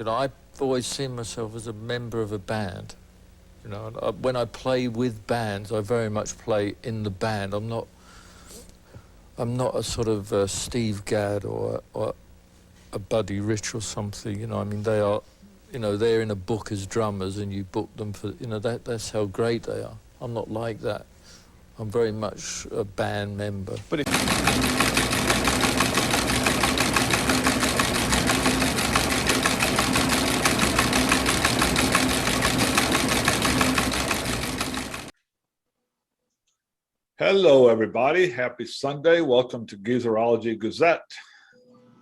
I've always seen myself as a member of a band. When I play with bands, I very much play in the band. I'm not a sort of Steve Gadd or a Buddy Rich or something. They are, they're in a book as drummers, and you book them for, that's how great they are. I'm not like that. I'm very much a band member. But hello, everybody. Happy Sunday. Welcome to Geezerology Gazette.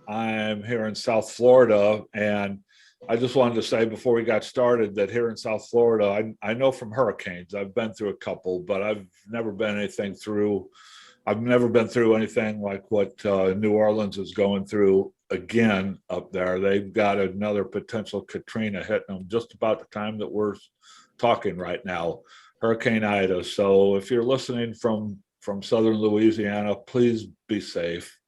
I'm here in South Florida, and I just wanted to say before we got started that here in South Florida, I know from hurricanes. I've been through a couple, but I've never been through anything like what New Orleans is going through again up there. They've got another potential Katrina hitting them just about the time that we're talking right now. Hurricane Ida. So if you're listening from southern Louisiana, please be safe.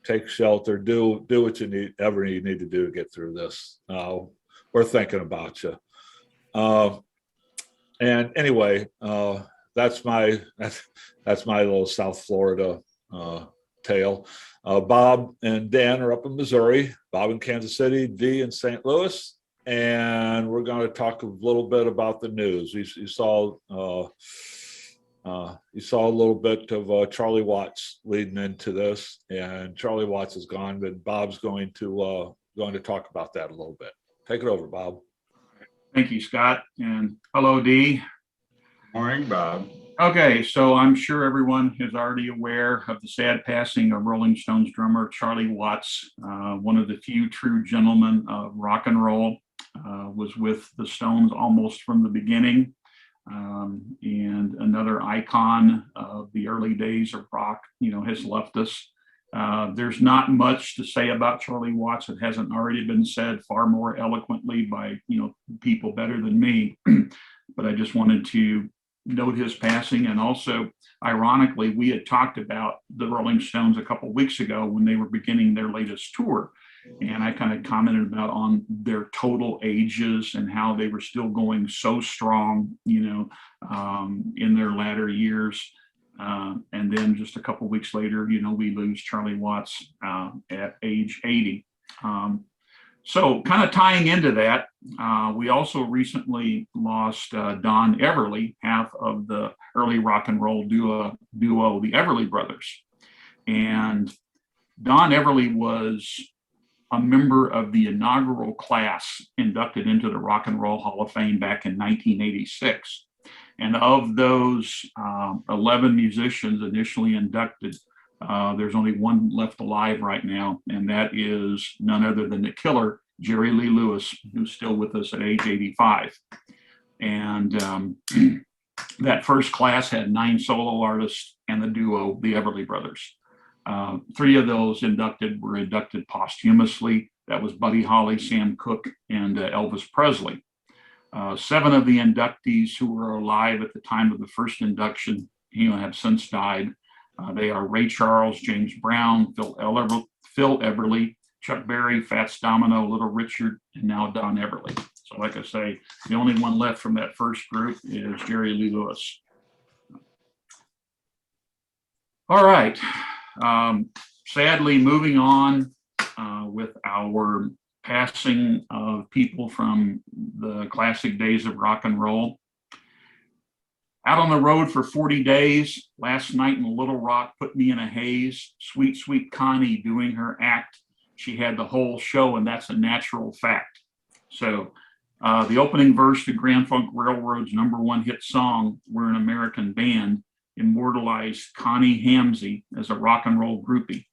Take shelter. Do what you need to do to get through this. We're thinking about you. And anyway, that's my little South Florida tale. Bob and Dan are up in Missouri. Bob in Kansas City. Dee in St. Louis. And we're going to talk a little bit about the news. You saw a little bit of Charlie Watts leading into this, and Charlie Watts is gone, but Bob's going to talk about that a little bit. Take it over, Bob. Thank you, Scott, and hello, Dee. Morning, Bob. Okay, so I'm sure everyone is already aware of the sad passing of Rolling Stones drummer Charlie Watts, one of the few true gentlemen of rock and roll. Was with the Stones almost from the beginning, and another icon of the early days of rock, has left us. There's not much to say about Charlie Watts that hasn't already been said far more eloquently by, people better than me. But I just wanted to note his passing. And also, ironically, we had talked about the Rolling Stones a couple of weeks ago when they were beginning their latest tour. And I kind of commented about on their total ages and how they were still going so strong, in their latter years. And then just a couple of weeks later, we lose Charlie Watts at age 80. So kind of tying into that, we also recently lost Don Everly, half of the early rock and roll duo, the Everly Brothers. And Don Everly was a member of the inaugural class inducted into the Rock and Roll Hall of Fame back in 1986. And of those 11 musicians initially inducted, there's only one left alive right now, and that is none other than the killer, Jerry Lee Lewis, who's still with us at age 85. And that first class had 9 solo artists and the duo, the Everly Brothers. 3 of those were inducted posthumously. That was Buddy Holly, Sam Cooke, and Elvis Presley. 7 of the inductees who were alive at the time of the first induction, have since died. They are Ray Charles, James Brown, Phil Everly, Chuck Berry, Fats Domino, Little Richard, and now Don Everly. So like I say, the only one left from that first group is Jerry Lee Lewis. All right. Sadly, moving on with our passing of people from the classic days of rock and roll. Out on the road for 40 days, last night in Little Rock put me in a haze. Sweet, sweet Connie doing her act. She had the whole show, and that's a natural fact. So the opening verse to Grand Funk Railroad's #1 hit song, We're an American Band, immortalized Connie Hamzy as a rock and roll groupie.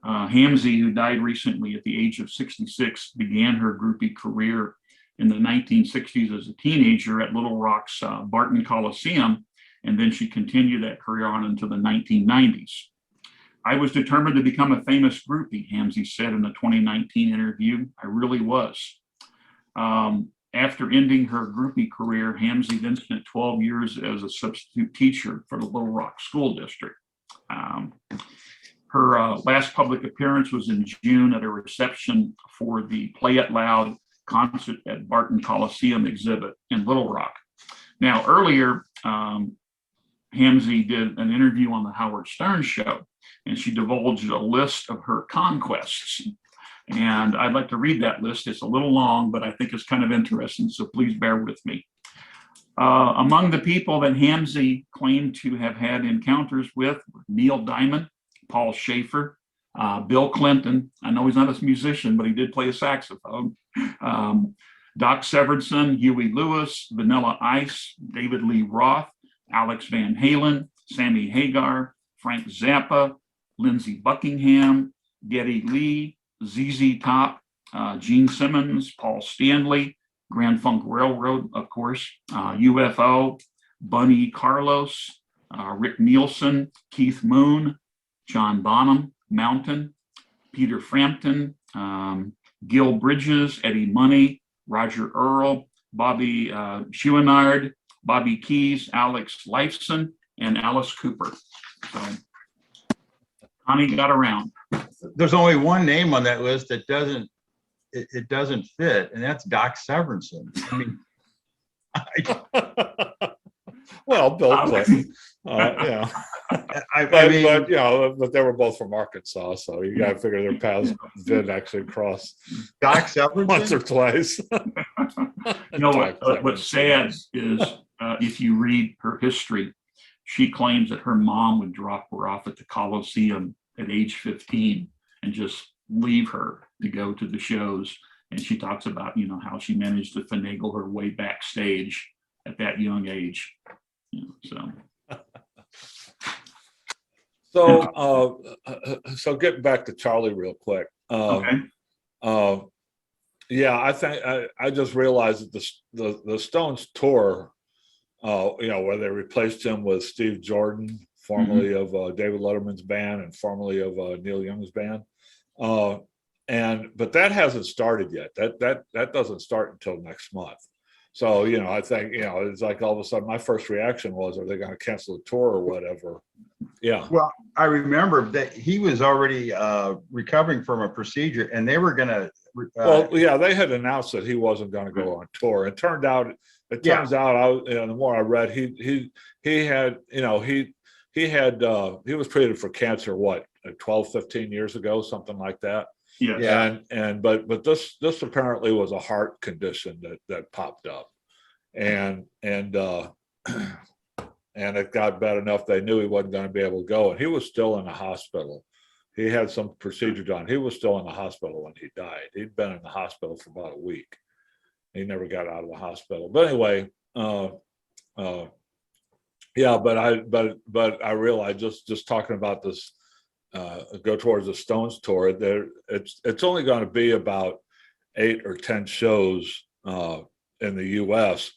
Hamzy, who died recently at the age of 66, began her groupie career in the 1960s as a teenager at Little Rock's Barton Coliseum, and then she continued that career on into the 1990s. I was determined to become a famous groupie, Hamzy said in a 2019 interview. I really was. After ending her groupie career, Hamzy then spent 12 years as a substitute teacher for the Little Rock School District. Her last public appearance was in June at a reception for the Play It Loud concert at Barton Coliseum exhibit in Little Rock. Now, earlier, Hamzy did an interview on the Howard Stern show, and she divulged a list of her conquests. And I'd like to read that list. It's a little long, but I think it's kind of interesting, so please bear with me. Among the people that Hamzy claimed to have had encounters with were Neil Diamond, Paul Schaefer, Bill Clinton. I know he's not a musician, but he did play a saxophone. Doc Severinsen, Huey Lewis, Vanilla Ice, David Lee Roth, Alex Van Halen, Sammy Hagar, Frank Zappa, Lindsey Buckingham, Geddy Lee, ZZ Top, Gene Simmons, Paul Stanley, Grand Funk Railroad, of course, UFO, Bunny Carlos, Rick Nielsen, Keith Moon, John Bonham, Mountain, Peter Frampton, Gil Bridges, Eddie Money, Roger Earl, Bobby Chouinard, Bobby Keys, Alex Lifeson, and Alice Cooper. So Connie got around. There's only one name on that list that doesn't fit, and that's Doc Severinsen. I mean, Well, Bill Clinton. Yeah. But they were both from Arkansas, so you got to figure their paths did actually cross Doc Severinsen once or twice. You know what's sad is if you read her history, she claims that her mom would drop her off at the Coliseum at age 15 and just leave her to go to the shows. And she talks about, how she managed to finagle her way backstage at that young age. So getting back to Charlie real quick. Okay. Yeah, I think I just realized that the Stones tour, where they replaced him with Steve Jordan, formerly of David Letterman's band and formerly of Neil Young's band, but that hasn't started yet. That doesn't start until next month. So I think it's like all of a sudden my first reaction was, are they going to cancel the tour or whatever? Yeah. Well, I remember that he was already recovering from a procedure, and they were going to. They had announced that he wasn't going to go on tour. It turns out, the more I read, he was treated for cancer, 12, 15 years ago, something like that. Yeah. But this apparently was a heart condition that popped up, and it got bad enough they knew he wasn't going to be able to go, and he was still in the hospital. He had some procedure done. He was still in the hospital when he died. He'd been in the hospital for about a week. He never got out of the hospital. But anyway, but I realized just talking about this, go towards the Stones tour, it's only going to be about 8 or 10 shows in the U.S.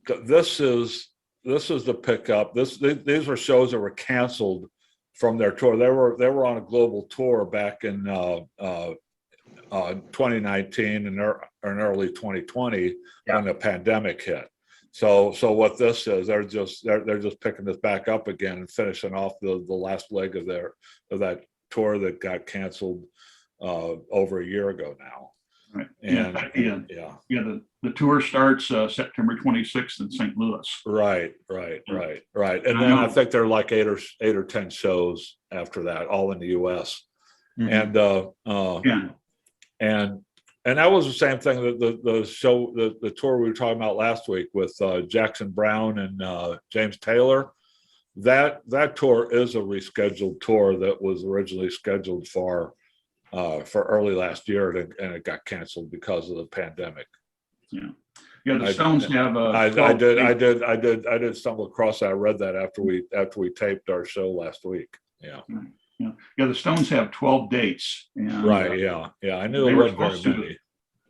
This is the pickup. These were shows that were canceled from their tour. They were on a global tour back in 2019 and early 2020 when the pandemic hit. So what this is, they're just picking this back up again and finishing off the last leg of that tour that got canceled over a year ago now. Right. And the tour starts September 26th in St. Louis. Right. And then I think there are like 8 or 10 shows after that, all in the U.S. And that was the same thing that the tour we were talking about last week with Jackson Browne and James Taylor. That tour is a rescheduled tour that was originally scheduled for early last year, and it got canceled because of the pandemic. Yeah. The Stones have. I did stumble across that. I read that after we taped our show last week. Yeah. Yeah. The Stones have 12 dates. And, right. I knew it wasn't very many.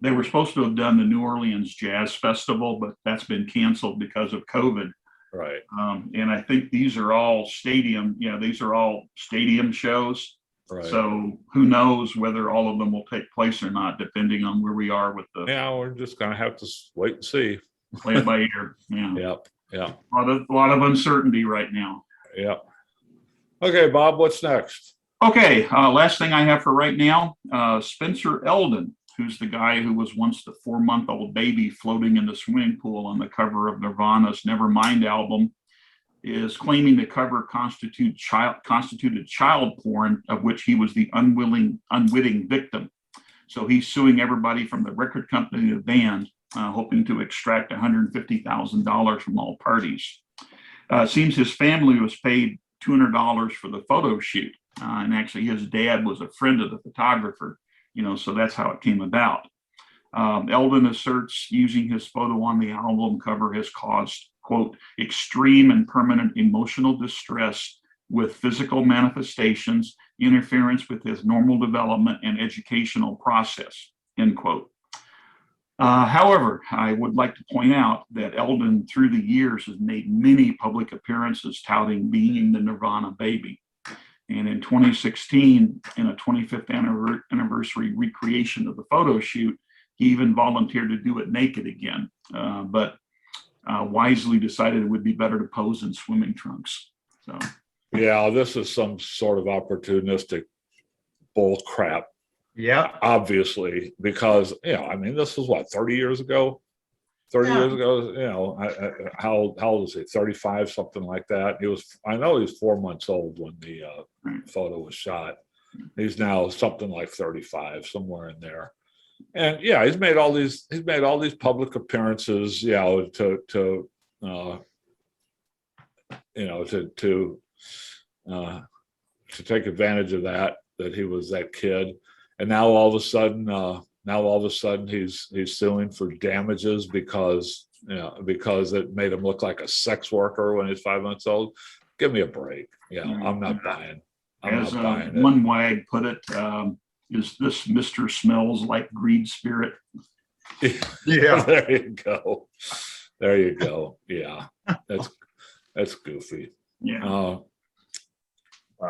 They were supposed to have done the New Orleans Jazz Festival, but that's been canceled because of COVID. Right. And I think these are all stadium. These are all stadium shows. Right. So who knows whether all of them will take place or not, depending on where we are with the. Yeah, we're just gonna have to wait and see. Play it by ear. Yeah. Yeah. A lot of uncertainty right now. Yeah. Okay, Bob, what's next? Okay, last thing I have for right now, Spencer Eldon, who's the guy who was once the 4-month-old baby floating in the swimming pool on the cover of Nirvana's Nevermind album, is claiming the cover constituted child porn, of which he was the unwitting victim. So he's suing everybody from the record company to the band, hoping to extract $150,000 from all parties. It seems his family was paid $200 for the photo shoot. And actually his dad was a friend of the photographer, so that's how it came about. Eldon asserts using his photo on the album cover has caused, quote, extreme and permanent emotional distress with physical manifestations, interference with his normal development and educational process, end quote. However, I would like to point out that Eldon, through the years, has made many public appearances touting being the Nirvana baby. And in 2016, in a 25th anniversary recreation of the photo shoot, he even volunteered to do it naked again, but wisely decided it would be better to pose in swimming trunks. So, yeah, this is some sort of opportunistic bull crap. Yeah. Obviously, because, I mean, this was what, 30 years ago? 30 years ago, how old is he? 35, something like that. I know he was 4 months old when the photo was shot. He's now something like 35, somewhere in there. And yeah, he's made all these public appearances, to take advantage of that he was that kid. And now all of a sudden he's suing for damages because it made him look like a sex worker when he's 5 months old. Give me a break. I'm not buying. As one wag put it, is this Mr. Smells Like Greed Spirit? Yeah. There you go. Yeah, that's goofy. Yeah.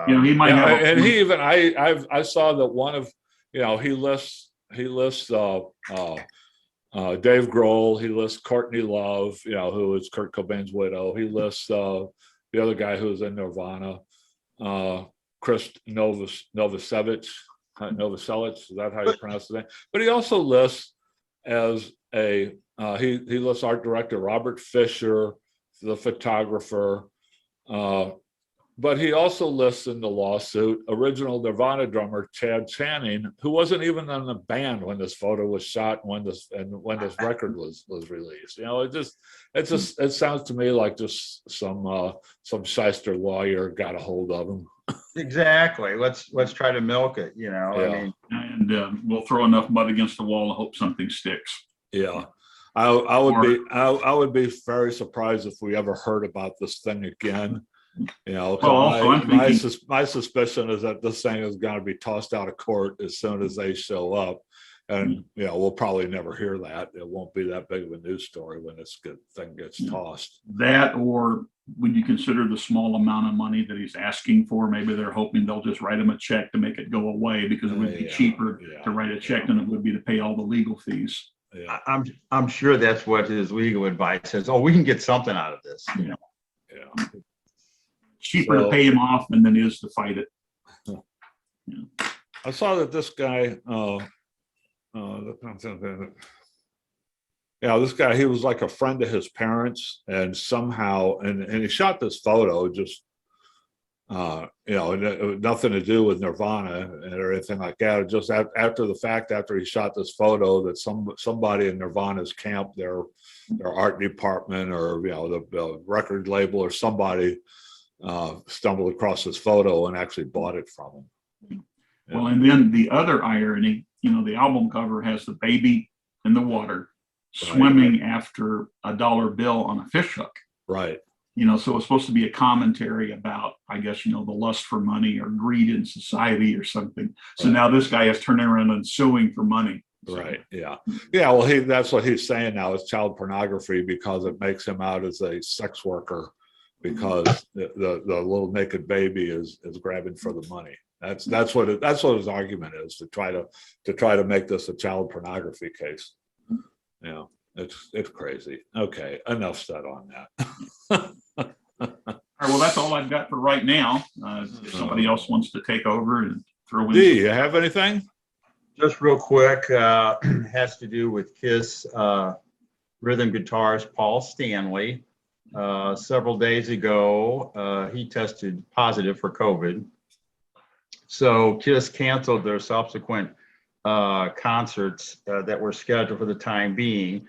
He might have. And he even I saw that one of he lists Dave Grohl, he lists Courtney Love, who is Kurt Cobain's widow. He lists the other guy who was in Nirvana, Chris Novoselic. Is that how you pronounce the name? But he also lists as he lists art director Robert Fisher, the photographer. But he also lists in the lawsuit original Nirvana drummer Chad Channing, who wasn't even in the band when this photo was shot and when this record was released. It sounds to me like just some shyster lawyer got a hold of him. Exactly. Let's try to milk it. I mean, and we'll throw enough mud against the wall and hope something sticks. Yeah, I would be very surprised if we ever heard about this thing again. My suspicion is that this thing is going to be tossed out of court as soon as they show up, and we'll probably never hear that. It won't be that big of a news story when this thing gets tossed. That, or when you consider the small amount of money that he's asking for, maybe they're hoping they'll just write him a check to make it go away, because it would be cheaper to write a check than it would be to pay all the legal fees. Yeah. I'm sure that's what his legal advice is. Oh, we can get something out of this. Cheaper to pay him off than it is to fight it. I saw that this guy, this guy, he was like a friend of his parents, and somehow, and he shot this photo just, nothing to do with Nirvana or anything like that. Just after the fact, after he shot this photo, that somebody in Nirvana's camp, their art department or the record label or somebody stumbled across this photo and actually bought it from him. Well, and then the other irony, the album cover has the baby in the water swimming after a dollar bill on a fish hook. Right. So it's supposed to be a commentary about, I guess, the lust for money or greed in society or something. So now this guy is turning around and suing for money. Right. Yeah. Yeah. Well, that's what he's saying now is child pornography, because it makes him out as a sex worker, because the little naked baby is grabbing for the money. That's what his argument is, to try to make this a child pornography case. It's crazy. Okay, enough said on that. All right, well, that's all I've got for right now. If somebody else wants to take over and throw in. Do you have anything? Just real quick, has to do with KISS rhythm guitarist Paul Stanley. Several days ago, he tested positive for COVID. So KISS canceled their subsequent concerts that were scheduled for the time being.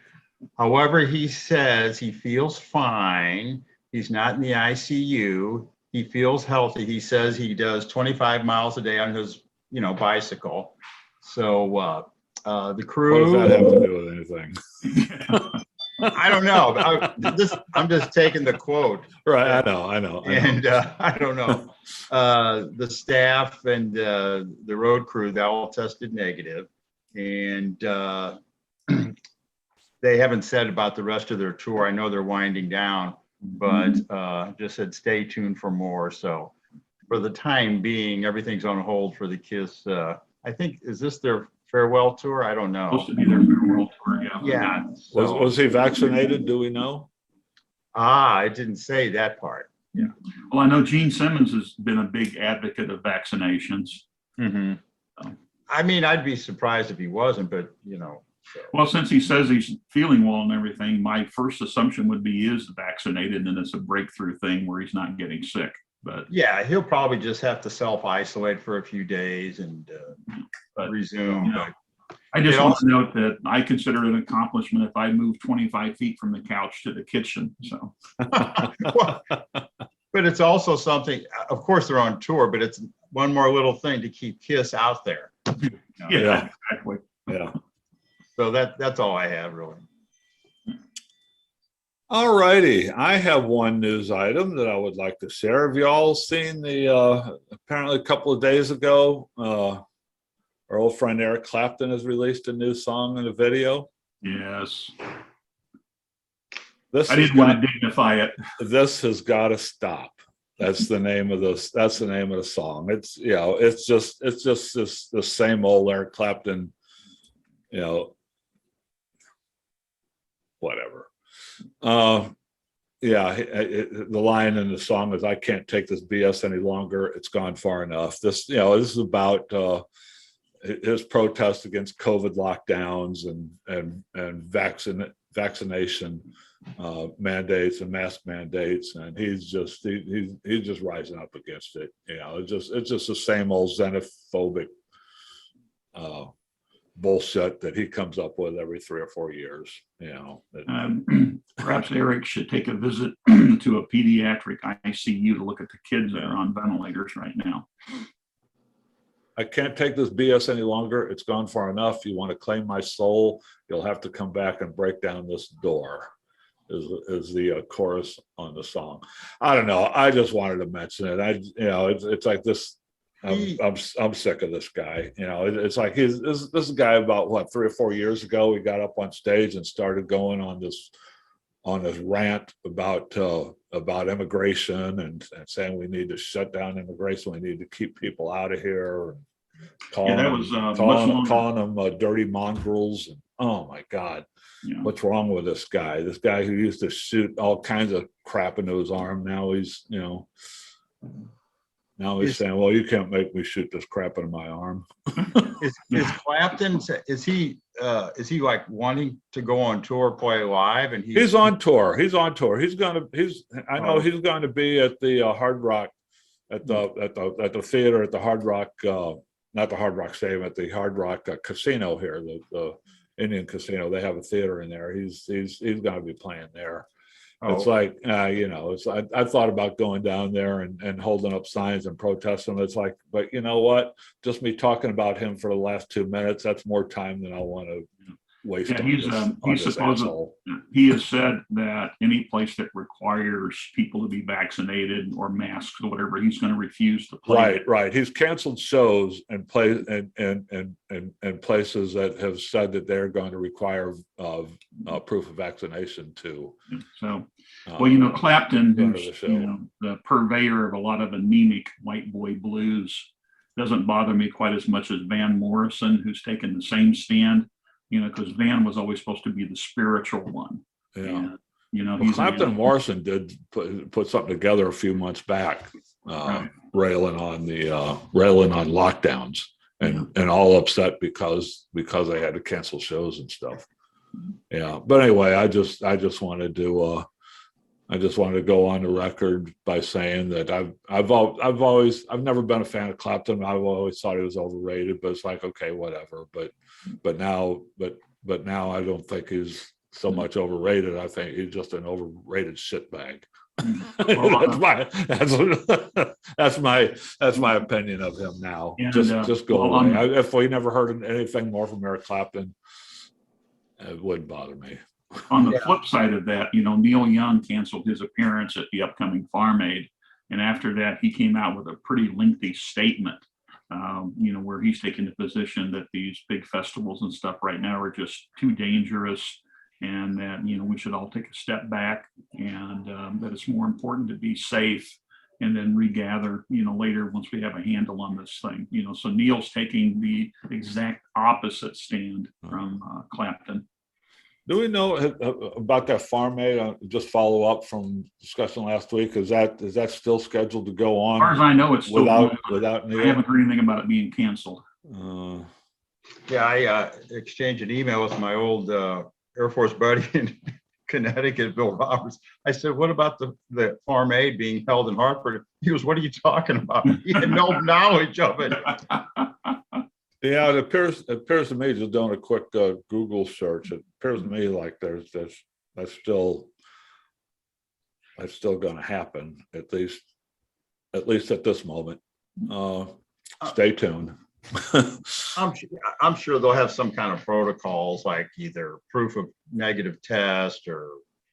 However, he says he feels fine. He's not in the ICU. He feels healthy. He says he does 25 miles a day on his, bicycle. So the crew. What does that have to do with anything? I don't know. I'm just taking the quote. Right. I know. And I don't know. The staff and the road crew, they all tested negative. And they haven't said about the rest of their tour. I know they're winding down, but just said stay tuned for more. So for the time being, everything's on hold for the KISS. I think, is this their farewell tour? I don't know. Supposed to be their farewell tour, yeah. Yeah. So, Was he vaccinated? Do we know? I didn't say that part. Yeah. Well, I know Gene Simmons has been a big advocate of vaccinations. Mm-hmm. I mean, I'd be surprised if he wasn't, but So. Well, since he says he's feeling well and everything, my first assumption would be he is vaccinated and it's a breakthrough thing where he's not getting sick. But yeah, he'll probably just have to self-isolate for a few days and resume. But I just want to note that I consider it an accomplishment if I move 25 feet from the couch to the kitchen. So, well, but it's also something. Of course, they're on tour, but it's one more little thing to keep KISS out there. yeah, exactly. Yeah. So that's all I have, really. All righty. I have one news item that I would like to share. Have you all seen the, apparently a couple of days ago, our old friend Eric Clapton has released a new song and a video? Yes. This I didn't want to dignify it. This has got to stop. That's the name of this. That's the name of the song. It's, it's just the same old Eric Clapton, whatever. The line in the song is, "I can't take this BS any longer. It's gone far enough." This is about his protest against COVID lockdowns and vaccination mandates and mask mandates, and he's just rising up against it. It's just the same old xenophobic bullshit that he comes up with every 3 or 4 years. Perhaps Eric should take a visit to a pediatric ICU to look at the kids that are on ventilators right now. I can't take this BS any longer. It's gone far enough. You want to claim my soul, you'll have to come back and break down this door, is the chorus on the song. I don't know. I just wanted to mention it. It's like this. I'm sick of this guy. It's like this guy about 3 or 4 years ago, he got up on stage and started going on this rant about immigration and saying we need to shut down immigration, we need to keep people out of here, and calling them dirty mongrels. And oh my God, what's wrong with this guy? This guy who used to shoot all kinds of crap into his arm, now he's saying, well, you can't make me shoot this crap into my arm. Is Clapton, is he like wanting to go on tour, play live? And he's on tour. He's on tour. He's going to be at the Hard Rock, at the theater at the Hard Rock, not the Hard Rock Stadium, at the Hard Rock Casino here, the Indian Casino. They have a theater in there. He's going to be playing there. It's like, I thought about going down there and holding up signs and protesting. It's like, but you know what? Just me talking about him for the last 2 minutes, that's more time than I want to waste. He has said that any place that requires people to be vaccinated or masked or whatever, he's going to refuse to play. Right. He's canceled shows and places that have said that they're going to require proof of vaccination too. So, Clapton, who's the purveyor of a lot of anemic white boy blues, doesn't bother me quite as much as Van Morrison, who's taken the same stand. Because Van was always supposed to be the spiritual one. Yeah. And, Clapton Morrison did put something together a few months back, railing on lockdowns. and all upset because I had to cancel shows and stuff. Yeah, but anyway, I just wanted to go on the record by saying that I've never been a fan of Clapton. I've always thought he was overrated, but it's like, okay, whatever. But now I don't think he's so much overrated. I think he's just an overrated shitbag. That's my opinion of him now. And, just go away. If we never heard anything more from Eric Clapton, it wouldn't bother me. On the flip side of that, Neil Young canceled his appearance at the upcoming Farm Aid. And after that, he came out with a pretty lengthy statement, where he's taking the position that these big festivals and stuff right now are just too dangerous, and that, we should all take a step back, and that it's more important to be safe and then regather, later once we have a handle on this thing. So Neil's taking the exact opposite stand from Clapton. Do we know about that Farm Aid? Just follow up from discussion last week. Is that still scheduled to go on? As far as I know, it's still without Neil? I haven't heard anything about it being canceled. Yeah, I exchanged an email with my old Air Force buddy in Connecticut, Bill Roberts. I said, "What about the Farm Aid being held in Hartford?" He goes, "What are you talking about?" He had no knowledge of it. Yeah, it appears to me, just doing a quick Google search, it appears to me like that's still going to happen, at least at this moment. Stay tuned. I'm sure they'll have some kind of protocols, like either proof of negative test or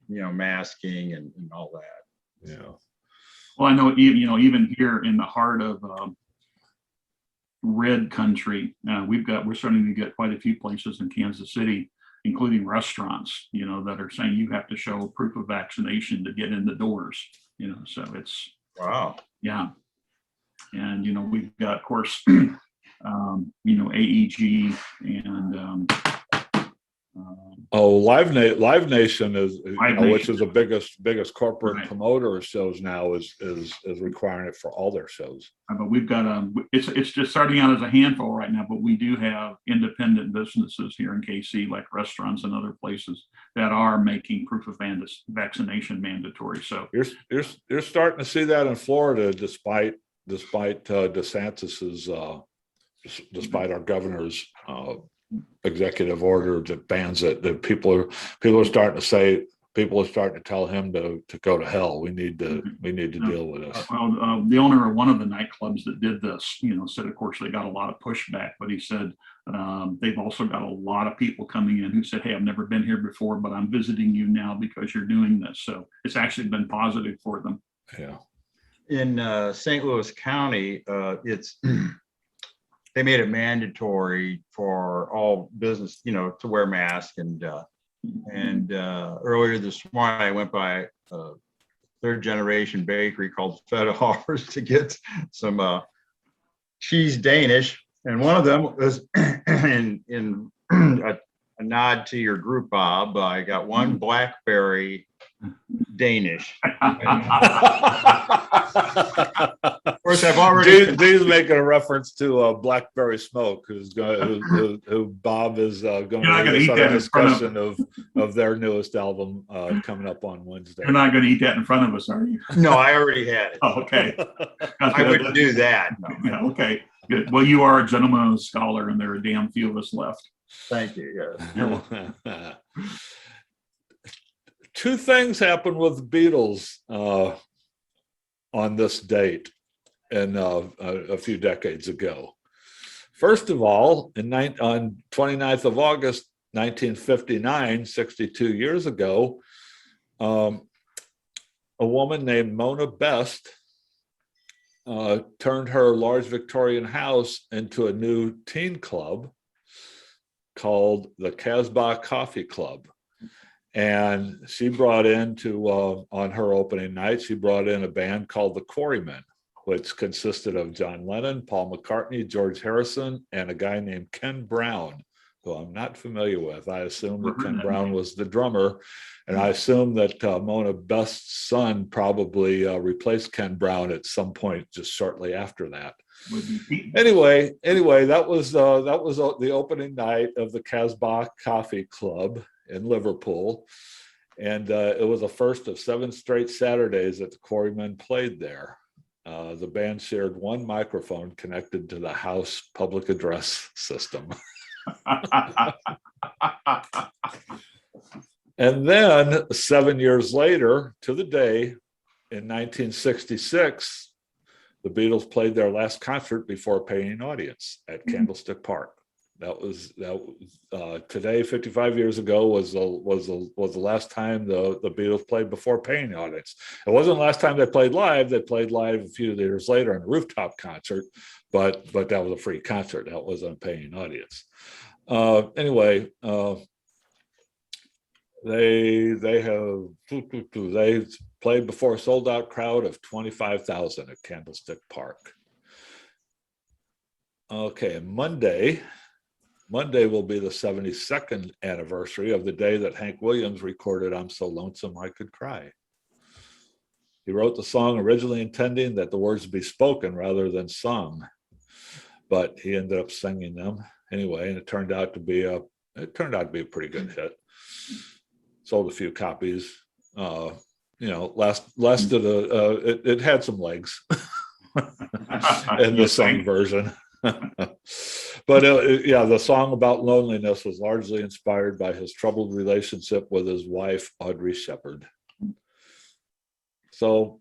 masking and all that. Yeah. Well, I know even here in the heart of red country, we're starting to get quite a few places in Kansas City, including restaurants, that are saying you have to show proof of vaccination to get in the doors. So it's wow. Yeah. And we've got, of course, AEG and Live Nation is, which is the biggest corporate Right. promoter of shows now, is requiring it for all their shows. but we've got it's just starting out as a handful right now, but we do have independent businesses here in KC, like restaurants and other places, that are making proof of vaccination mandatory. So You're starting to see that in Florida, despite DeSantis's despite our governor's executive order that bans it. That people are starting to tell him to go to hell. We need to deal with this. Well, the owner of one of the nightclubs that did this, said, of course, they got a lot of pushback, but he said they've also got a lot of people coming in who said, "Hey, I've never been here before, but I'm visiting you now because you're doing this." So it's actually been positive for them. Yeah. In St. Louis County, they made it mandatory for all business, to wear masks. And earlier this morning, I went by a third generation bakery called Fedahars to get some cheese Danish. And one of them was in a nod to your group, Bob. I got one blackberry Danish. Of course, I've already. Dee's making a reference to Blackberry Smoke, who Bob is going to eat that a discussion of their newest album coming up on Wednesday. You're not going to eat that in front of us, are you? No, I already had it. Oh, okay. I wouldn't do that. No. Yeah, okay, good. Well, you are a gentleman and a scholar, and there are a damn few of us left. Thank you. Yes. Two things happened with the Beatles on this date and a few decades ago. First of all, on 29th of August, 1959, 62 years ago, a woman named Mona Best turned her large Victorian house into a new teen club called the Casbah Coffee Club. And she brought on her opening night, she brought in a band called the Quarrymen, which consisted of John Lennon, Paul McCartney, George Harrison, and a guy named Ken Brown, who I'm not familiar with. I assume that Ken Brown was the drummer, and I assume that Mona Best's son probably replaced Ken Brown at some point just shortly after that. Anyway, that was the opening night of the Casbah Coffee Club in Liverpool, and it was the first of 7 straight Saturdays that the Quarrymen played there. The band shared one microphone connected to the house public address system. And then 7 years later, to the day, in 1966, the Beatles played their last concert before a paying audience at Candlestick Park. That was today, 55 years ago, was the last time the Beatles played before a paying audience. It wasn't the last time they played live. They played live a few years later in a rooftop concert, but that was a free concert. That wasn't a paying audience. Anyway, they played before a sold out crowd of 25,000 at Candlestick Park. Okay, Monday will be the 72nd anniversary of the day that Hank Williams recorded "I'm So Lonesome I Could Cry." He wrote the song originally intending that the words be spoken rather than sung, but he ended up singing them anyway, and it turned out to be a pretty good hit. Sold a few copies. It had some legs in the sung version. But the song about loneliness was largely inspired by his troubled relationship with his wife, Audrey Shepherd. So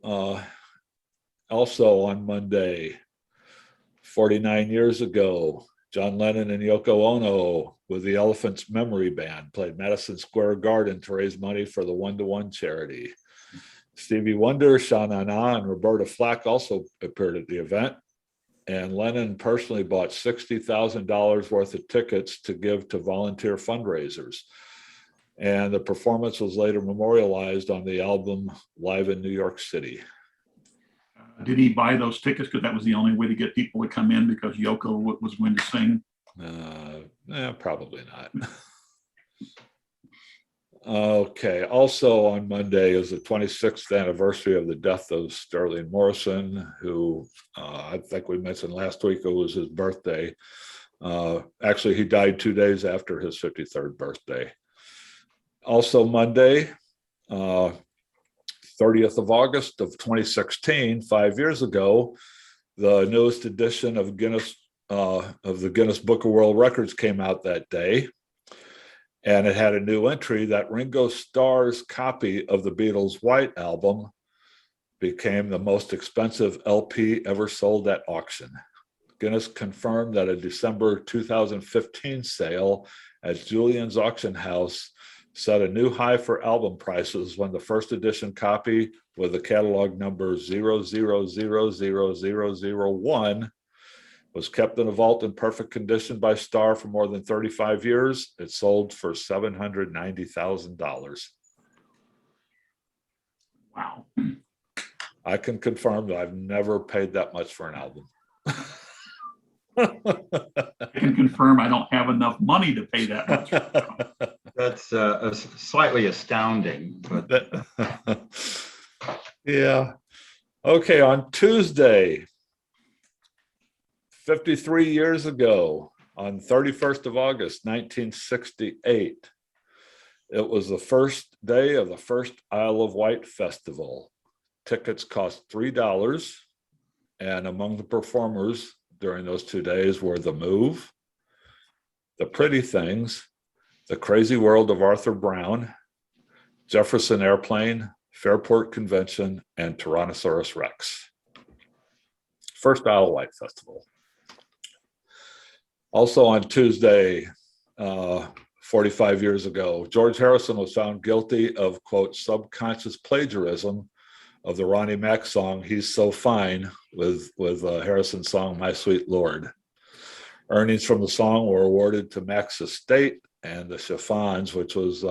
also on Monday, 49 years ago, John Lennon and Yoko Ono with the Elephants Memory Band played Madison Square Garden to raise money for the 1-to-1 charity. Stevie Wonder, Sha Na Na, and Roberta Flack also appeared at the event. And Lennon personally bought $60,000 worth of tickets to give to volunteer fundraisers. And the performance was later memorialized on the album Live in New York City. Did he buy those tickets because that was the only way to get people to come in because Yoko was going to sing? Probably not. Okay. Also on Monday is the 26th anniversary of the death of Sterling Morrison, who I think we mentioned last week it was his birthday. Actually, he died 2 days after his 53rd birthday. Also Monday, 30th of August of 2016, 5 years ago, the newest edition of the Guinness Book of World Records came out that day. And it had a new entry that Ringo Starr's copy of the Beatles' White Album became the most expensive LP ever sold at auction. Guinness confirmed that a December 2015 sale at Julian's Auction House set a new high for album prices when the first edition copy with the catalog number 00000001 was kept in a vault in perfect condition by Starr for more than 35 years. It sold for $790,000. Wow. I can confirm that I've never paid that much for an album. I can confirm I don't have enough money to pay that much. That's slightly astounding. But yeah. Okay, on Tuesday, 53 years ago, on 31st of August, 1968, it was the first day of the first Isle of Wight Festival. Tickets cost $3, and among the performers during those 2 days were The Move, The Pretty Things, The Crazy World of Arthur Brown, Jefferson Airplane, Fairport Convention, and Tyrannosaurus Rex. First Isle of Wight Festival. Also on Tuesday, 45 years ago, George Harrison was found guilty of, quote, subconscious plagiarism of the Ronnie Mac song, He's So Fine, with Harrison's song, My Sweet Lord. Earnings from the song were awarded to Mac's estate, and the Chiffons, which was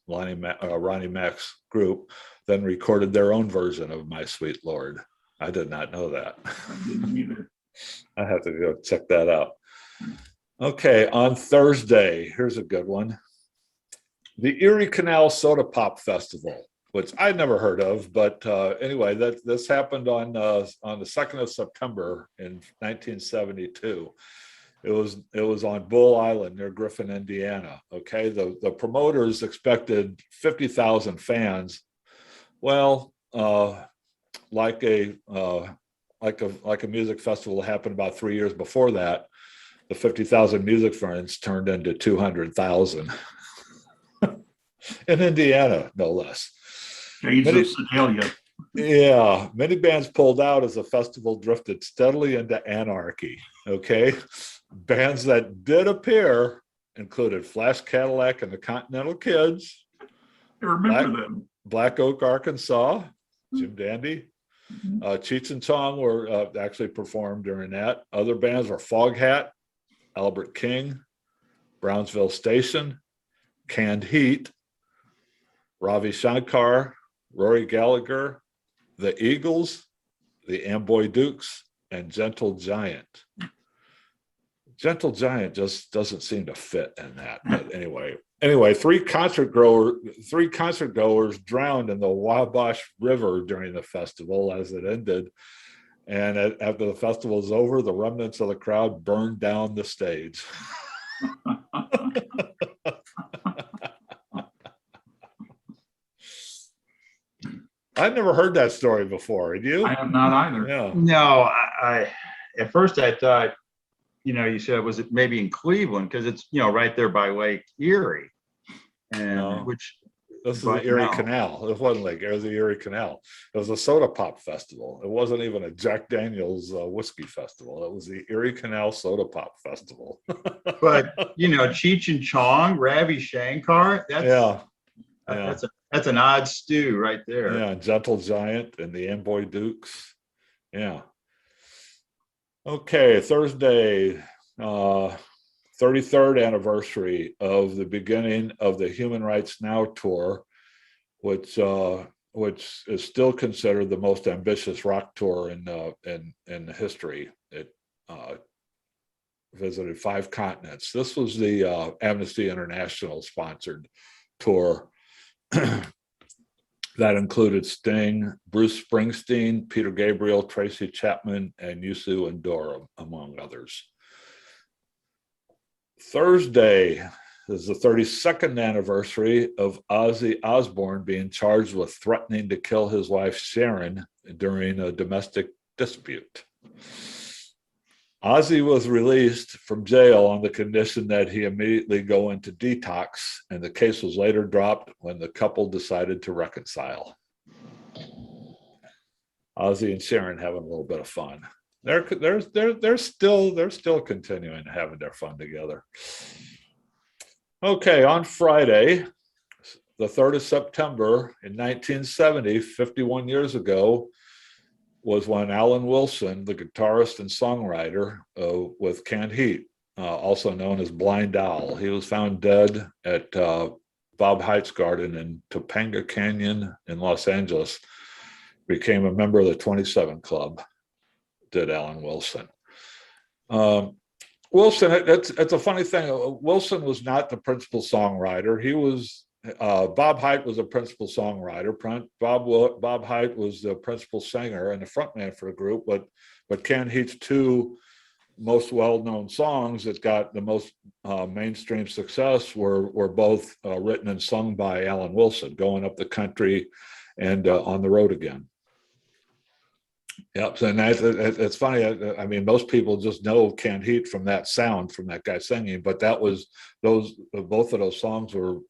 Ronnie Mac's group, then recorded their own version of My Sweet Lord. I did not know that. I didn't either. I have to go check that out. Okay, on Thursday, here's a good one. The Erie Canal Soda Pop Festival which I'd never heard of. But anyway, this happened on the 2nd of September in 1972. It was on Bull Island near Griffin, Indiana. Okay, the promoters expected 50,000 fans. Well, like a music festival happened about 3 years before that, the 50,000 music fans turned into 200,000 in Indiana, no less. Shades of Sedalia. Yeah, many bands pulled out as the festival drifted steadily into anarchy. Okay, bands that did appear included Flash Cadillac and the Continental Kids, I remember them. Black Oak, Arkansas, Jim Dandy. Cheech and Chong were actually performed during that. Other bands were Foghat, Albert King, Brownsville Station, Canned Heat, Ravi Shankar, Rory Gallagher, the Eagles, the Amboy Dukes, and Gentle Giant. Gentle Giant just doesn't seem to fit in that. But anyway, three concert goers drowned in the Wabash River during the festival as it ended. And after the festival was over, the remnants of the crowd burned down the stage. I'd never heard that story before. Had you? I have not either. Yeah. No, I at first I thought, you said, was it maybe in Cleveland? Because it's, right there by Lake Erie. And No. This is but the Erie no. Canal. It wasn't Lake Erie, it was the Erie Canal. It was a soda pop festival. It wasn't even a Jack Daniels whiskey festival. It was the Erie Canal Soda Pop Festival. But Cheech and Chong, Ravi Shankar, that's an odd stew right there. Yeah, Gentle Giant and the Amboy Dukes. Yeah. Okay, Thursday, 33rd anniversary of the beginning of the Human Rights Now tour, which is still considered the most ambitious rock tour in history. It visited 5 continents. This was the Amnesty International sponsored tour that included Sting, Bruce Springsteen, Peter Gabriel, Tracy Chapman, and Youssou N'Dour, among others. Thursday is the 32nd anniversary of Ozzy Osbourne being charged with threatening to kill his wife Sharon during a domestic dispute. Ozzy was released from jail on the condition that he immediately go into detox, and the case was later dropped when the couple decided to reconcile. Ozzy and Sharon having a little bit of fun. They're still continuing having their fun together. Okay, on Friday, the 3rd of September in 1970, 51 years ago, was when Alan Wilson, the guitarist and songwriter with Canned Heat, also known as Blind Owl, he was found dead at Bob Height's garden in Topanga Canyon in Los Angeles. Became a member of the 27 Club, did Alan Wilson. Wilson, it's a funny thing. Wilson was not the principal songwriter. He was, Bob Height was a principal songwriter. Bob Height was the principal singer and the frontman for the group, but Canned Heat's 2 most well-known songs that got the most mainstream success were both written and sung by Alan Wilson, Going Up the Country and On the Road Again. Yep, and it's funny. I mean, most people just know Canned Heat from that sound, from that guy singing. But that was both of those songs were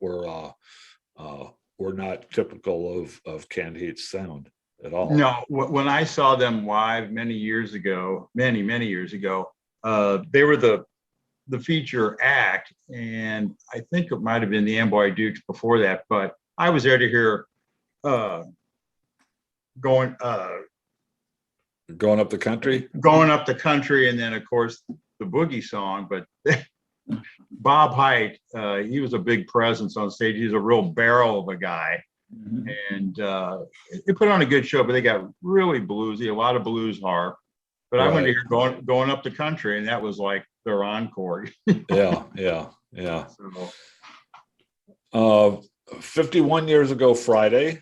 not typical of Canned Heat's sound at all. No, when I saw them live many years ago, many years ago, they were the feature act, and I think it might have been the Amboy Dukes before that. But I was there to hear Going Up the Country? Going Up the Country, and then, of course, the Boogie song. But Bob Height, he was a big presence on stage. He's a real barrel of a guy. Mm-hmm. And they put on a good show, but they got really bluesy, a lot of blues harp. But right. I went to hear going Up the Country, and that was like their encore. Yeah. So, 51 years ago Friday,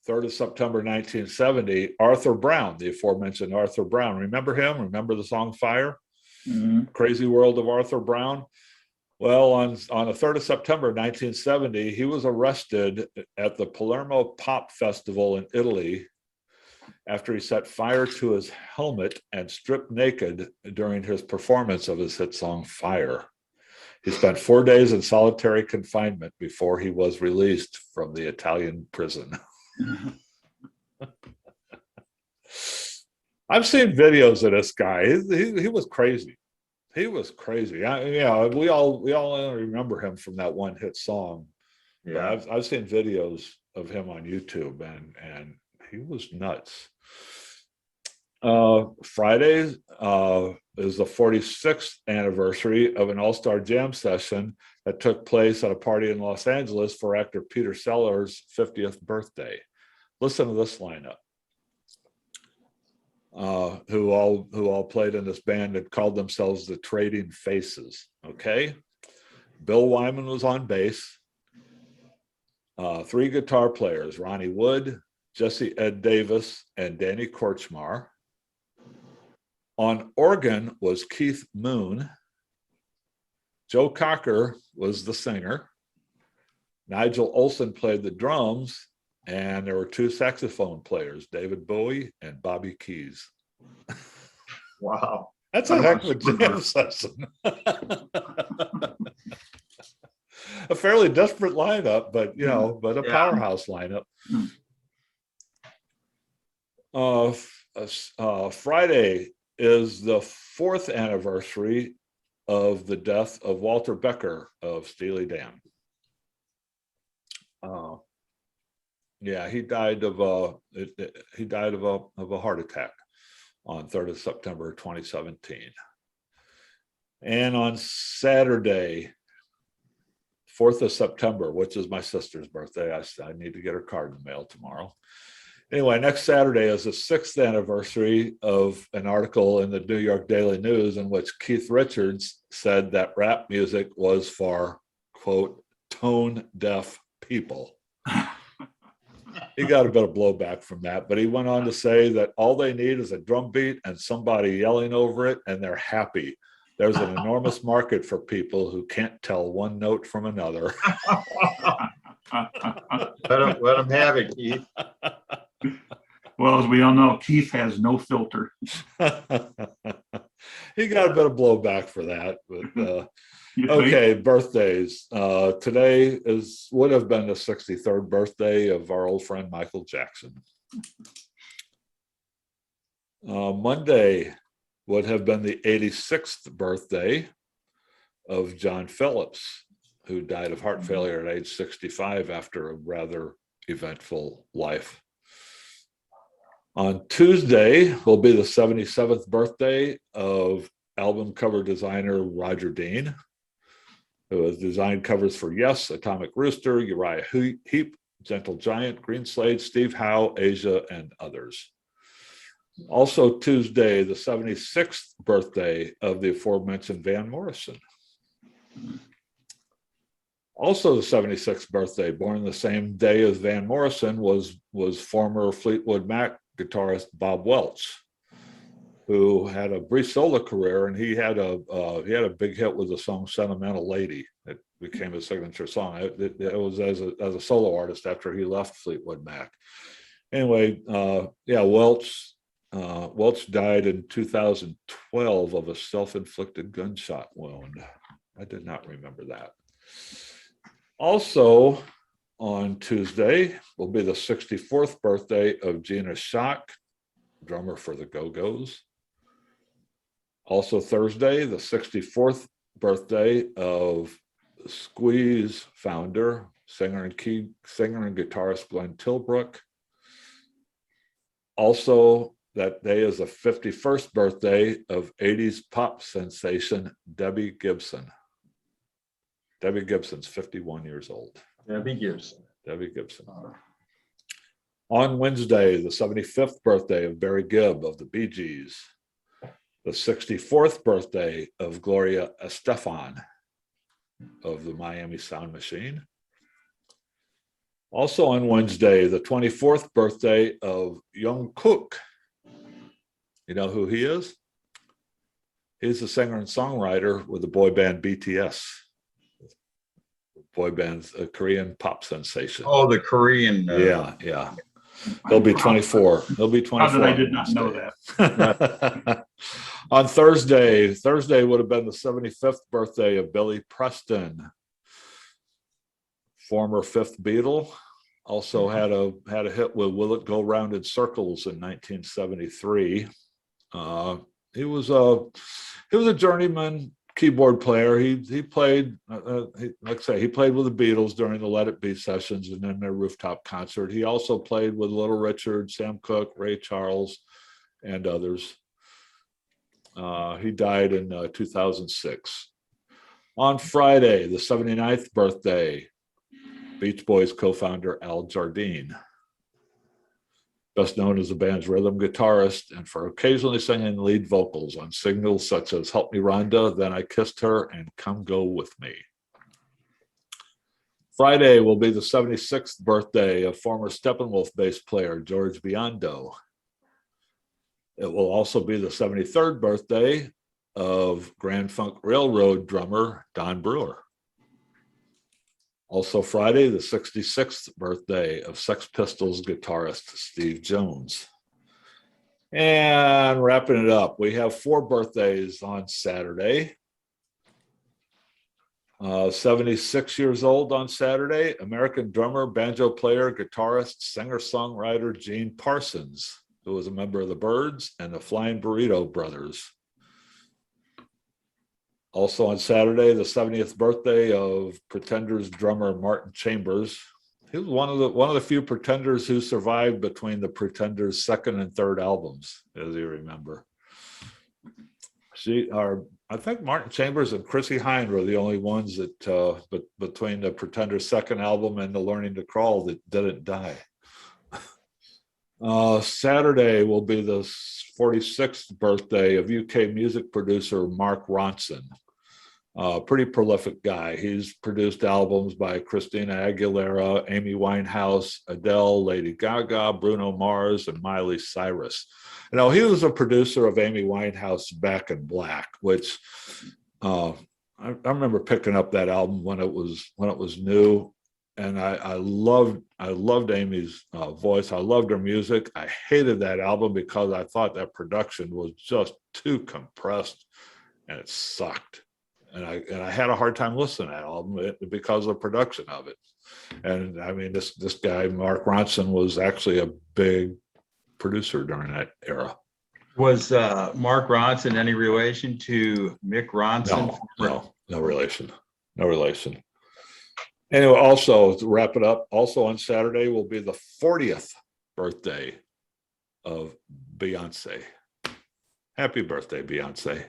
3rd of September 1970, Arthur Brown, the aforementioned Arthur Brown. Remember him? Remember the song Fire? Mhm. Crazy World of Arthur Brown? Well, on the 3rd of September 1970, he was arrested at the Palermo Pop Festival in Italy after he set fire to his helmet and stripped naked during his performance of his hit song Fire. He spent 4 days in solitary confinement before he was released from the Italian prison. I've seen videos of this guy. He was crazy. He was crazy. We all only remember him from that one hit song. Yeah. But I've seen videos of him on YouTube, and he was nuts. Friday is the 46th anniversary of an all-star jam session that took place at a party in Los Angeles for actor Peter Sellers' 50th birthday. Listen to this lineup. Who all played in this band that called themselves the Trading Faces. Okay, Bill Wyman was on bass. 3 guitar players: Ronnie Wood, Jesse Ed Davis, and Danny Korchmar. On organ was Keith Moon. Joe Cocker was the singer. Nigel Olsson played the drums, and there were 2 saxophone players, David Bowie and Bobby Keys. Wow. That's a heck of a jam session. A fairly desperate lineup, but but a powerhouse lineup. Friday is the 4th anniversary of the death of Walter Becker of Steely Dan. He died of a heart attack on 3rd of September 2017. And on Saturday, 4th of September, which is my sister's birthday, I need to get her card in the mail tomorrow. Anyway, next Saturday is the 6th anniversary of an article in the New York Daily News in which Keith Richards said that rap music was for, quote, tone deaf people. He got a bit of blowback from that, but he went on to say that all they need is a drum beat and somebody yelling over it, and they're happy. There's an enormous market for people who can't tell one note from another. Let him have it, Keith. Well, as we all know, Keith has no filter. He got a bit of blowback for that, but okay, birthdays. Today would have been the 63rd birthday of our old friend Michael Jackson. Monday would have been the 86th birthday of John Phillips, who died of heart failure at age 65 after a rather eventful life. On Tuesday will be the 77th birthday of album cover designer Roger Dean, who has designed covers for Yes, Atomic Rooster, Uriah Heep, Gentle Giant, Green Slade, Steve Howe, Asia, and others. Also Tuesday, the 76th birthday of the aforementioned Van Morrison. Also the 76th birthday, born the same day as Van Morrison, was former Fleetwood Mac guitarist Bob Welch, who had a brief solo career, and he had a big hit with the song "Sentimental Lady." It became his signature song. It was as a solo artist after he left Fleetwood Mac. Anyway, Welch died in 2012 of a self-inflicted gunshot wound. I did not remember that. Also, on Tuesday will be the 64th birthday of Gina Schock, drummer for the Go-Go's. Also Thursday, the 64th birthday of Squeeze founder, singer and guitarist Glenn Tilbrook. Also that day is the 51st birthday of 80s pop sensation Debbie Gibson. Debbie Gibson's 51 years old. Debbie Gibson. Debbie Gibson. On Wednesday, the 75th birthday of Barry Gibb of the Bee Gees. The 64th birthday of Gloria Estefan of the Miami Sound Machine. Also on Wednesday, the 24th birthday of Jungkook. You know who he is? He's a singer and songwriter with the boy band BTS. Boy band's a Korean pop sensation. Oh, the Korean. Yeah. He'll be 24. He'll be 24. How did I did not know that? On Thursday would have been the 75th birthday of Billy Preston, former fifth Beatle. Also had a hit with "Will It Go Round in Circles" in 1973. He was a journeyman keyboard player. He played, like I say, he played with the Beatles during the Let It Be sessions and then their rooftop concert. He also played with Little Richard, Sam Cooke, Ray Charles, and others. He died in 2006. On Friday, the 79th birthday, Beach Boys co-founder Al Jardine, best known as the band's rhythm guitarist and for occasionally singing lead vocals on singles such as Help Me Rhonda, Then I Kissed Her, and Come Go With Me. Friday will be the 76th birthday of former Steppenwolf bass player George Biondo. It will also be the 73rd birthday of Grand Funk Railroad drummer Don Brewer. Also Friday, the 66th birthday of Sex Pistols guitarist Steve Jones. And wrapping it up, we have 4 birthdays on Saturday. 76 years old on Saturday, American drummer, banjo player, guitarist, singer-songwriter Gene Parsons, who was a member of the Byrds and the Flying Burrito Brothers. Also on Saturday, the 70th birthday of Pretenders drummer Martin Chambers. He was one of the few Pretenders who survived between the Pretenders' second and third albums, as you remember. I think Martin Chambers and Chrissie Hynde were the only ones that, between the Pretenders' second album and the Learning to Crawl, that didn't die. Saturday will be the 46th birthday of UK music producer Mark Ronson. Pretty prolific guy. He's produced albums by Christina Aguilera, Amy Winehouse, Adele, Lady Gaga, Bruno Mars, and Miley Cyrus. You know, he was a producer of Amy Winehouse Back in Black, which I remember picking up that album when it was new, and I loved Amy's voice. I loved her music. I hated that album because I thought that production was just too compressed, and it sucked. And I had a hard time listening to that album because of the production of it. And I mean, this guy, Mark Ronson, was actually a big producer during that era. Was Mark Ronson any relation to Mick Ronson? No relation. No relation. Anyway, also to wrap it up, also on Saturday will be the 40th birthday of Beyonce. Happy birthday, Beyonce.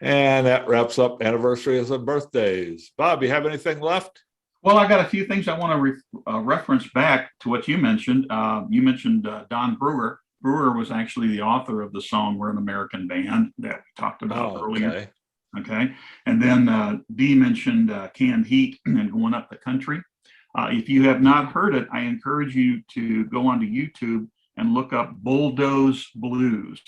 And that wraps up anniversaries and birthdays. Bob, you have anything left? Well, I got a few things I want to reference back to what you mentioned. You mentioned Don Brewer. Brewer was actually the author of the song "We're an American Band" that we talked about earlier. Okay. And then Dee mentioned Canned Heat and Going Up the Country. If you have not heard it, I encourage you to go onto YouTube and look up Bulldoze Blues.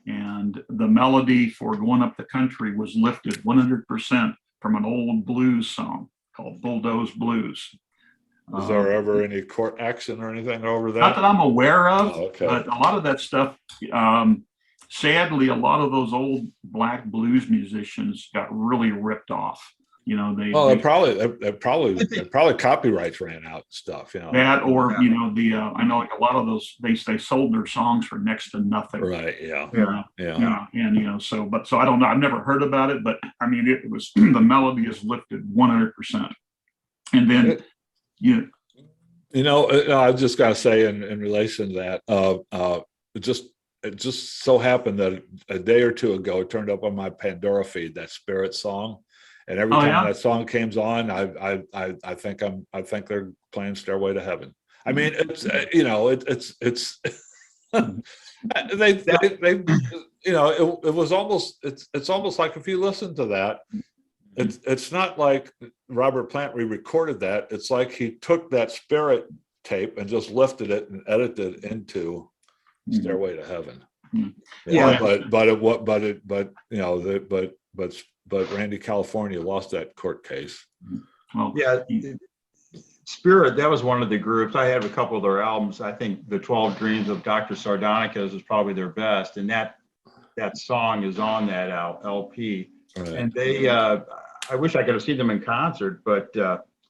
And the melody for Going Up the Country was lifted 100% from an old blues song called Bulldoze Blues. Is there ever any court action or anything over that? Not that I'm aware of, okay. But a lot of that stuff, sadly, a lot of those old black blues musicians got really ripped off. You know, they probably copyrights ran out and stuff. You know that, or you know, I know a lot of those they sold their songs for next to nothing. Right. Yeah. Yeah. And you know, so I don't know. I've never heard about it, but I mean, it was the melody is lifted 100%, and then you know, I just got to say in relation to that, it just so happened that a day or two ago it turned up on my Pandora feed, that Spirit song. And every time that song comes on, I think they're playing Stairway to Heaven. I mean, it's you know, it's they you know, it was almost it's almost like if you listen to that, It's not like Robert Plant re-recorded that. It's like he took that Spirit tape and just lifted it and edited it into Stairway to Heaven. Yeah. But Randy California lost that court case. Well, Yeah, Spirit, that was one of the groups. I have a couple of their albums. I think the 12 Dreams of Dr. Sardonicus is probably their best, and that song is on that LP. Right. And they, I wish I could have seen them in concert, but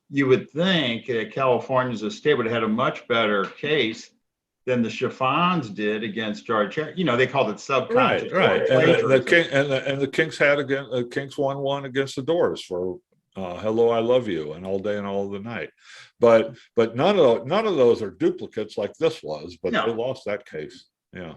you would think California's estate would have had a much better case than the Chiffons did against George. You know, they called it subconscious. Right. And the Kinks had Kinks won one against the Doors for Hello, I Love You and All Day and All the Night. But none of those are duplicates like this was, but No. they lost that case. Yeah.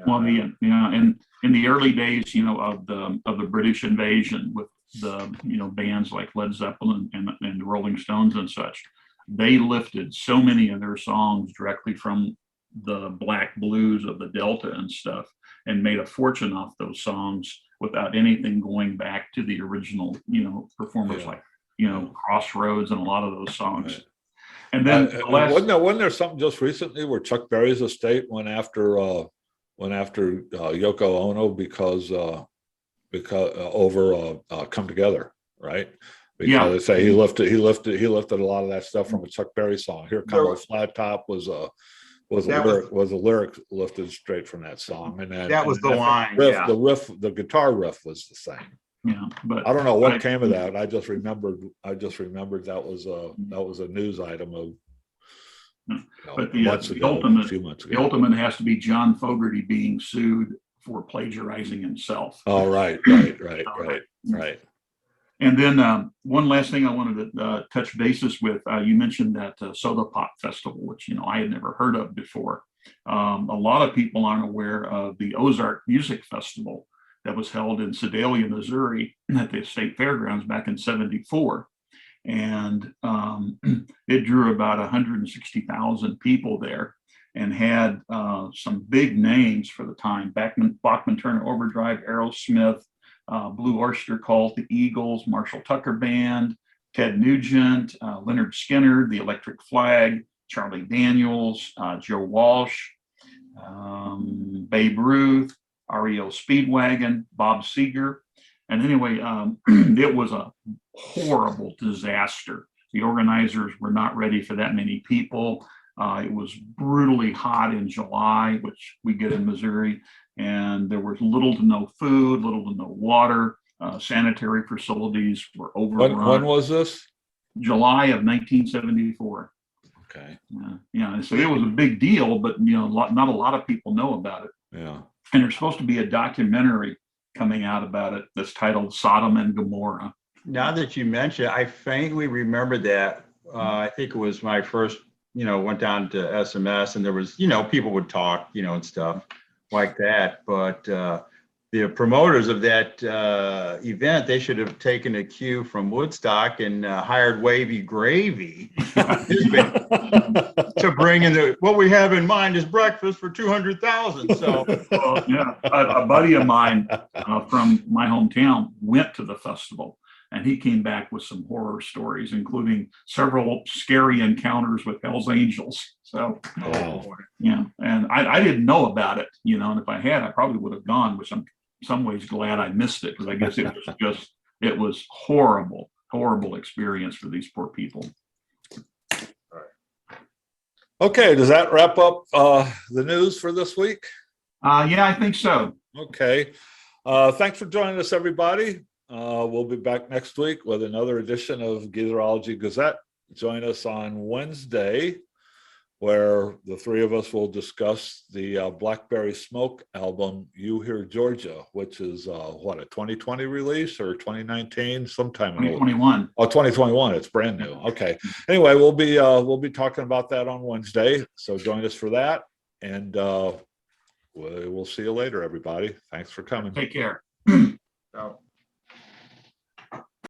Well, in the early days, of the British invasion with the bands like Led Zeppelin and the Rolling Stones and such, they lifted so many of their songs directly from the black blues of the Delta and stuff, and made a fortune off those songs without anything going back to the original, performers like Crossroads and a lot of those songs. Right. And then wasn't there something just recently where Chuck Berry's estate went after Yoko Ono because over Come Together, right? Because they say he lifted a lot of that stuff from a Chuck Berry song. Here Come a Flat Top was a lyric lifted straight from that song, and then that was the line. The guitar riff was the same. Yeah, but I don't know what came of that. I just remembered that was a news item of but a few months ago. The ultimate has to be John Fogerty being sued for plagiarizing himself. Oh, right. And then one last thing I wanted to touch bases with, you mentioned that Soda Pop Festival, which I had never heard of before. A lot of people aren't aware of the Ozark Music Festival that was held in Sedalia, Missouri at the State Fairgrounds back in '74. And it drew about 160,000 people there and had some big names for the time: Bachman Turner Overdrive, Aerosmith, Blue Oyster Cult, the Eagles, Marshall Tucker Band, Ted Nugent, Leonard Skinner, the Electric Flag, Charlie Daniels, Joe Walsh, Babe Ruth, REO Speedwagon, Bob Seger. And anyway, it was a horrible disaster. The organizers were not ready for that many people. It was brutally hot in July, which we get in Missouri, and there was little to no food, little to no water. Sanitary facilities were overrun. When was this? July of 1974. Okay. Yeah. So it was a big deal, but not a lot of people know about it. Yeah. And there's supposed to be a documentary coming out about it that's titled Sodom and Gomorrah. Now that you mention it, I faintly remember that. I think it was my first, went down to SMS, and there was, people would talk, and stuff like that. But the promoters of that event, they should have taken a cue from Woodstock and hired Wavy Gravy to bring in what we have in mind is breakfast for 200,000. So, a buddy of mine from my hometown went to the festival, and he came back with some horror stories, including several scary encounters with Hell's Angels. So, and I didn't know about it, and if I had, I probably would have gone, which I'm some ways glad I missed it, because I guess it was horrible experience for these poor people. Okay, does that wrap up the news for this week? Yeah, I think so. Okay. Thanks for joining us, everybody. We'll be back next week with another edition of Geezerology Gazette. Join us on Wednesday, where the three of us will discuss the Blackberry Smoke album, You Hear Georgia, which is a 2020 release or 2019, sometime 2021. Oh, 2021. It's brand new. Okay. Anyway, we'll be talking about that on Wednesday. So join us for that, and we'll see you later, everybody. Thanks for coming. Take care.